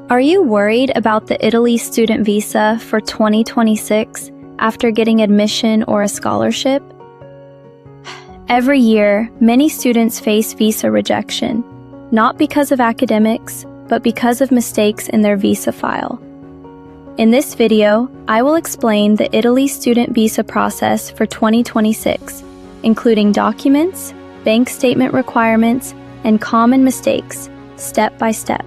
Are you worried about the Italy student visa for 2026 after getting admission or a scholarship? Every year, many students face visa rejection, not because of academics, but because of mistakes in their visa file. In this video, I will explain the Italy student visa process for 2026, including documents, bank statement requirements, and common mistakes, step by step.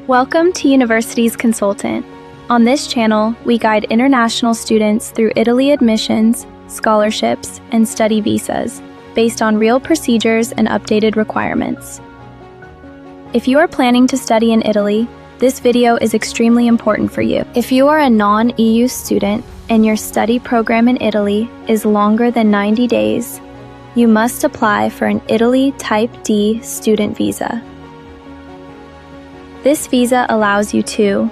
Welcome to University's Consultant. On this channel, we guide international students through Italy admissions, scholarships, and study visas, based on real procedures and updated requirements. If you are planning to study in Italy, this video is extremely important for you. If you are a non-EU student and your study program in Italy is longer than 90 days, you must apply for an Italy Type D student visa. This visa allows you to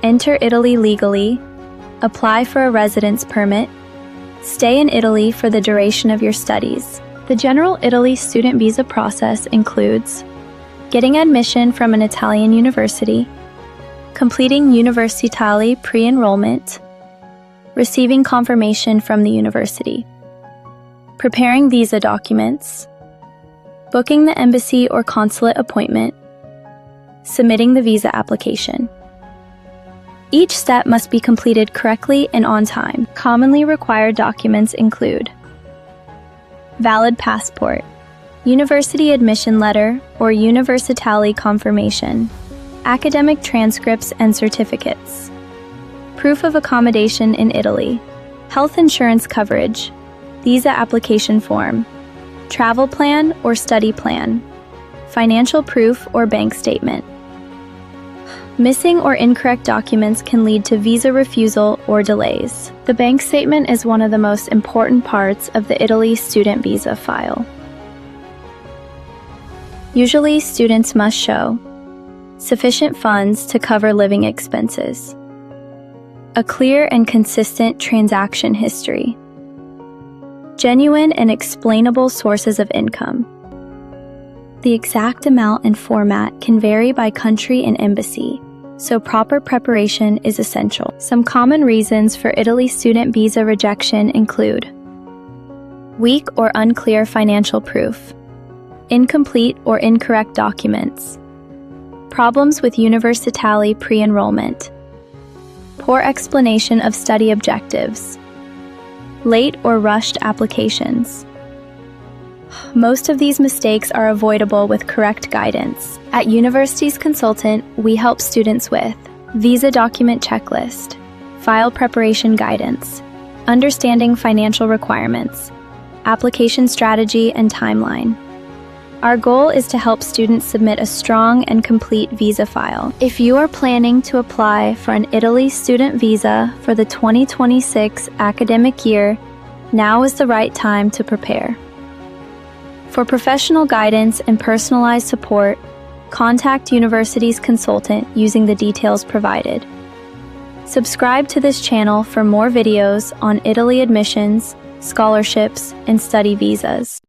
enter Italy legally, apply for a residence permit, stay in Italy for the duration of your studies. The general Italy student visa process includes getting admission from an Italian university, completing Universitali pre-enrollment, receiving confirmation from the university, preparing visa documents, booking the embassy or consulate appointment, submitting the visa application. Each step must be completed correctly and on time. Commonly required documents include valid passport, university admission letter or Universitali confirmation, academic transcripts and certificates, proof of accommodation in Italy, health insurance coverage, visa application form, travel plan or study plan, financial proof or bank statement. Missing or incorrect documents can lead to visa refusal or delays. The bank statement is one of the most important parts of the Italy student visa file. Usually, students must show sufficient funds to cover living expenses, a clear and consistent transaction history, genuine and explainable sources of income. The exact amount and format can vary by country and embassy, so proper preparation is essential. Some common reasons for Italy student visa rejection include weak or unclear financial proof, incomplete or incorrect documents, problems with Universitali pre-enrollment, poor explanation of study objectives, late or rushed applications. Most of these mistakes are avoidable with correct guidance. At University's Consultant, we help students with visa document checklist, file preparation guidance, understanding financial requirements, application strategy and timeline. Our goal is to help students submit a strong and complete visa file. If you are planning to apply for an Italy student visa for the 2026 academic year, now is the right time to prepare. For professional guidance and personalized support, contact University's Consultant using the details provided. Subscribe to this channel for more videos on Italy admissions, scholarships, and study visas.